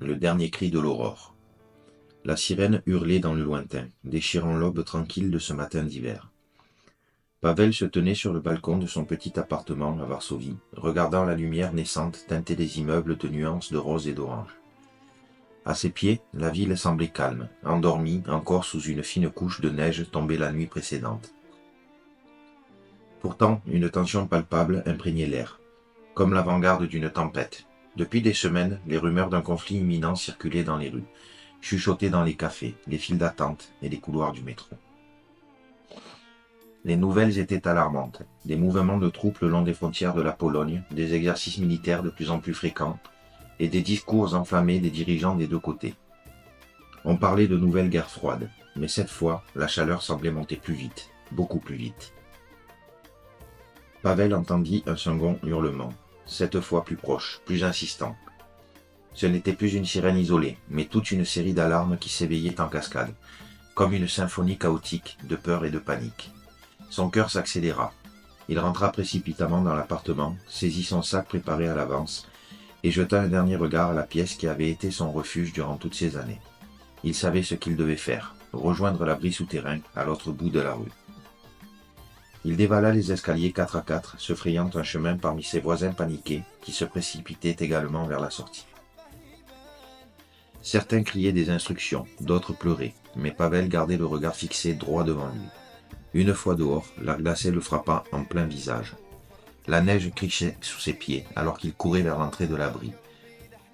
le dernier cri de l'aurore. La sirène hurlait dans le lointain, déchirant l'aube tranquille de ce matin d'hiver. Pavel se tenait sur le balcon de son petit appartement à Varsovie, regardant la lumière naissante teinter les immeubles de nuances de rose et d'orange. À ses pieds, la ville semblait calme, endormie encore sous une fine couche de neige tombée la nuit précédente. Pourtant, une tension palpable imprégnait l'air, comme l'avant-garde d'une tempête. Depuis des semaines, les rumeurs d'un conflit imminent circulaient dans les rues, chuchotaient dans les cafés, les files d'attente et les couloirs du métro. Les nouvelles étaient alarmantes. Des mouvements de troupes le long des frontières de la Pologne, des exercices militaires de plus en plus fréquents, et des discours enflammés des dirigeants des deux côtés. On parlait de nouvelles guerres froides, mais cette fois, la chaleur semblait monter plus vite, beaucoup plus vite. Pavel entendit un second hurlement, cette fois plus proche, plus insistant. Ce n'était plus une sirène isolée, mais toute une série d'alarmes qui s'éveillaient en cascade, comme une symphonie chaotique de peur et de panique. Son cœur s'accéléra. Il rentra précipitamment dans l'appartement, saisit son sac préparé à l'avance, et jeta un dernier regard à la pièce qui avait été son refuge durant toutes ces années. Il savait ce qu'il devait faire, rejoindre l'abri souterrain à l'autre bout de la rue. Il dévala les escaliers 4 à 4, se frayant un chemin parmi ses voisins paniqués qui se précipitaient également vers la sortie. Certains criaient des instructions, d'autres pleuraient, mais Pavel gardait le regard fixé droit devant lui. Une fois dehors, la glacée le frappa en plein visage. La neige crichait sous ses pieds alors qu'il courait vers l'entrée de l'abri.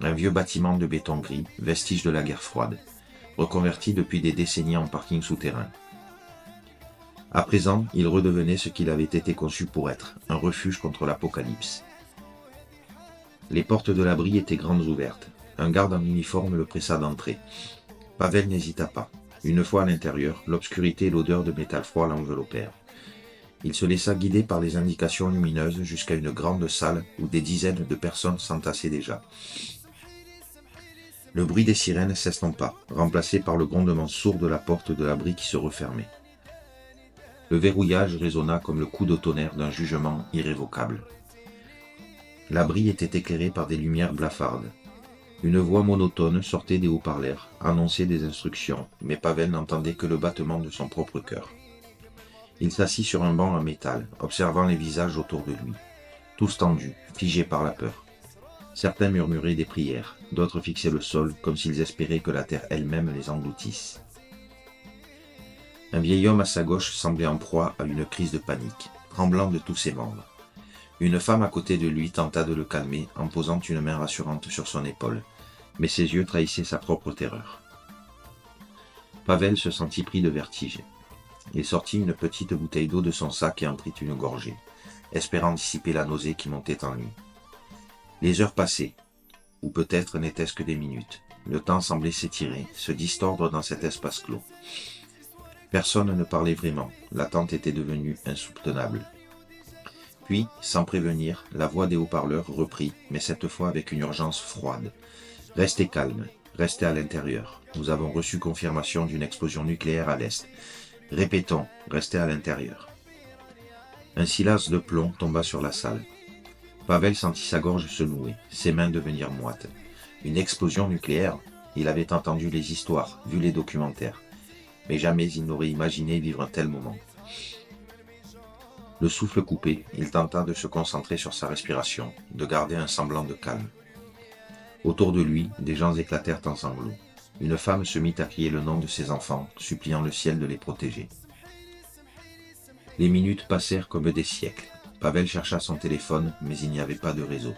Un vieux bâtiment de béton gris, vestige de la guerre froide, reconverti depuis des décennies en parking souterrain. À présent, il redevenait ce qu'il avait été conçu pour être, un refuge contre l'apocalypse. Les portes de l'abri étaient grandes ouvertes. Un garde en uniforme le pressa d'entrer. Pavel n'hésita pas. Une fois à l'intérieur, l'obscurité et l'odeur de métal froid l'enveloppèrent. Il se laissa guider par les indications lumineuses jusqu'à une grande salle où des dizaines de personnes s'entassaient déjà. Le bruit des sirènes s'estompa, remplacé par le grondement sourd de la porte de l'abri qui se refermait. Le verrouillage résonna comme le coup de tonnerre d'un jugement irrévocable. L'abri était éclairé par des lumières blafardes. Une voix monotone sortait des haut-parleurs, annonçait des instructions, mais Pavel n'entendait que le battement de son propre cœur. Il s'assit sur un banc en métal, observant les visages autour de lui, tous tendus, figés par la peur. Certains murmuraient des prières, d'autres fixaient le sol comme s'ils espéraient que la terre elle-même les engloutisse. Un vieil homme à sa gauche semblait en proie à une crise de panique, tremblant de tous ses membres. Une femme à côté de lui tenta de le calmer en posant une main rassurante sur son épaule, mais ses yeux trahissaient sa propre terreur. Pavel se sentit pris de vertige. Il sortit une petite bouteille d'eau de son sac et en prit une gorgée, espérant dissiper la nausée qui montait en lui. Les heures passaient, ou peut-être n'était-ce que des minutes. Le temps semblait s'étirer, se distordre dans cet espace clos. Personne ne parlait vraiment, l'attente était devenue insoutenable. Puis, sans prévenir, la voix des haut-parleurs reprit, mais cette fois avec une urgence froide. « Restez calme, restez à l'intérieur. Nous avons reçu confirmation d'une explosion nucléaire à l'est. Répétons, restez à l'intérieur. » Un silence de plomb tomba sur la salle. Pavel sentit sa gorge se nouer, ses mains devenir moites. Une explosion nucléaire? Il avait entendu les histoires, vu les documentaires. Mais jamais il n'aurait imaginé vivre un tel moment. Le souffle coupé, il tenta de se concentrer sur sa respiration, de garder un semblant de calme. Autour de lui, des gens éclatèrent en sanglots. Une femme se mit à crier le nom de ses enfants, suppliant le ciel de les protéger. Les minutes passèrent comme des siècles. Pavel chercha son téléphone, mais il n'y avait pas de réseau.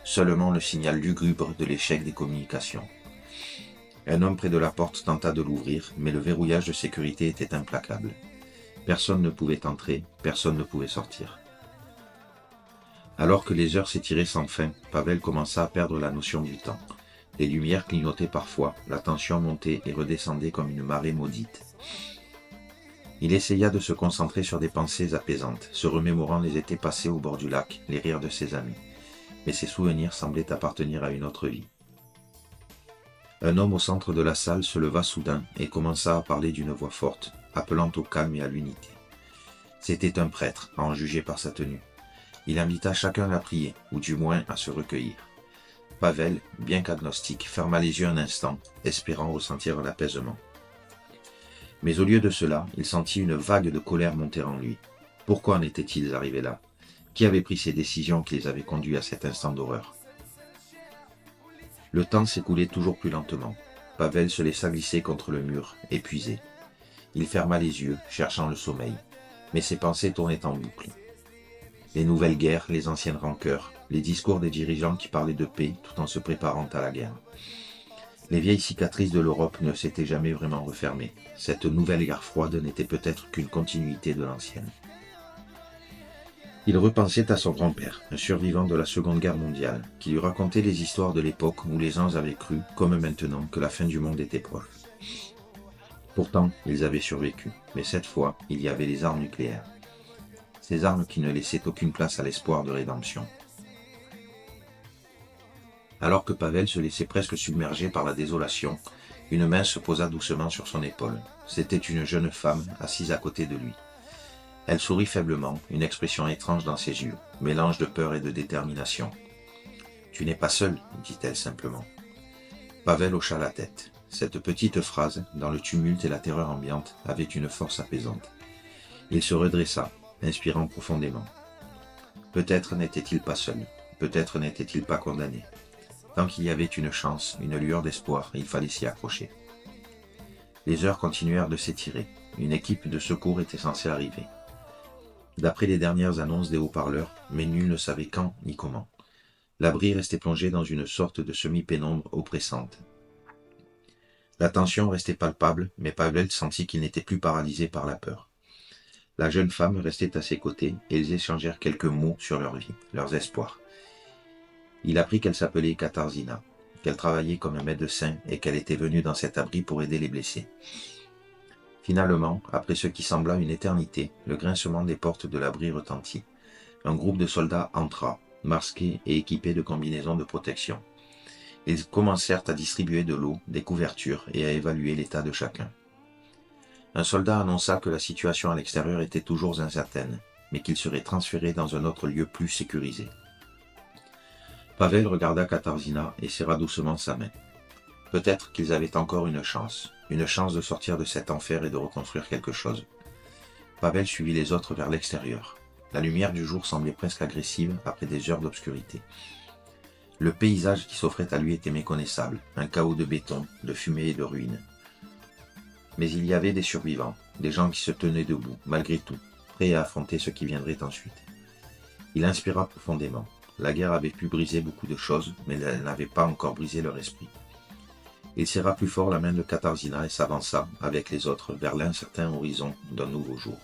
Seulement le signal lugubre de l'échec des communications. Un homme près de la porte tenta de l'ouvrir, mais le verrouillage de sécurité était implacable. Personne ne pouvait entrer, personne ne pouvait sortir. Alors que les heures s'étiraient sans fin, Pavel commença à perdre la notion du temps. Les lumières clignotaient parfois, la tension montait et redescendait comme une marée maudite. Il essaya de se concentrer sur des pensées apaisantes, se remémorant les étés passés au bord du lac, les rires de ses amis. Mais ces souvenirs semblaient appartenir à une autre vie. Un homme au centre de la salle se leva soudain et commença à parler d'une voix forte, appelant au calme et à l'unité. C'était un prêtre, à en juger par sa tenue. Il invita chacun à prier, ou du moins à se recueillir. Pavel, bien qu'agnostique, ferma les yeux un instant, espérant ressentir l'apaisement. Mais au lieu de cela, il sentit une vague de colère monter en lui. Pourquoi en étaient-ils arrivés là? Qui avait pris ces décisions qui les avaient conduits à cet instant d'horreur? Le temps s'écoulait toujours plus lentement. Pavel se laissa glisser contre le mur, épuisé. Il ferma les yeux, cherchant le sommeil. Mais ses pensées tournaient en boucle. Les nouvelles guerres, les anciennes rancœurs, les discours des dirigeants qui parlaient de paix tout en se préparant à la guerre. Les vieilles cicatrices de l'Europe ne s'étaient jamais vraiment refermées. Cette nouvelle guerre froide n'était peut-être qu'une continuité de l'ancienne. Il repensait à son grand-père, un survivant de la Seconde Guerre mondiale, qui lui racontait les histoires de l'époque où les gens avaient cru, comme maintenant, que la fin du monde était proche. Pourtant, ils avaient survécu, mais cette fois, il y avait les armes nucléaires. Ces armes qui ne laissaient aucune place à l'espoir de rédemption. Alors que Pavel se laissait presque submerger par la désolation, une main se posa doucement sur son épaule. C'était une jeune femme assise à côté de lui. Elle sourit faiblement, une expression étrange dans ses yeux, mélange de peur et de détermination. « Tu n'es pas seul, dit-elle simplement. Pavel hocha la tête. Cette petite phrase, dans le tumulte et la terreur ambiante, avait une force apaisante. Il se redressa, inspirant profondément. Peut-être n'était-il pas seul, peut-être n'était-il pas condamné. Tant qu'il y avait une chance, une lueur d'espoir, il fallait s'y accrocher. Les heures continuèrent de s'étirer. Une équipe de secours était censée arriver. D'après les dernières annonces des haut-parleurs, mais nul ne savait quand ni comment. L'abri restait plongé dans une sorte de semi-pénombre oppressante. La tension restait palpable, mais Pavel sentit qu'il n'était plus paralysé par la peur. La jeune femme restait à ses côtés et ils échangèrent quelques mots sur leur vie, leurs espoirs. Il apprit qu'elle s'appelait Katarzyna, qu'elle travaillait comme un médecin et qu'elle était venue dans cet abri pour aider les blessés. Finalement, après ce qui sembla une éternité, le grincement des portes de l'abri retentit. Un groupe de soldats entra, masqués et équipés de combinaisons de protection. Ils commencèrent à distribuer de l'eau, des couvertures et à évaluer l'état de chacun. Un soldat annonça que la situation à l'extérieur était toujours incertaine, mais qu'il serait transféré dans un autre lieu plus sécurisé. Pavel regarda Katarzyna et serra doucement sa main. Peut-être qu'ils avaient encore une chance de sortir de cet enfer et de reconstruire quelque chose. Pavel suivit les autres vers l'extérieur. La lumière du jour semblait presque agressive après des heures d'obscurité. Le paysage qui s'offrait à lui était méconnaissable, un chaos de béton, de fumée et de ruines. Mais il y avait des survivants, des gens qui se tenaient debout, malgré tout, prêts à affronter ce qui viendrait ensuite. Il inspira profondément. La guerre avait pu briser beaucoup de choses, mais elle n'avait pas encore brisé leur esprit. Il serra plus fort la main de Katarzyna et s'avança, avec les autres, vers l'incertain horizon d'un nouveau jour.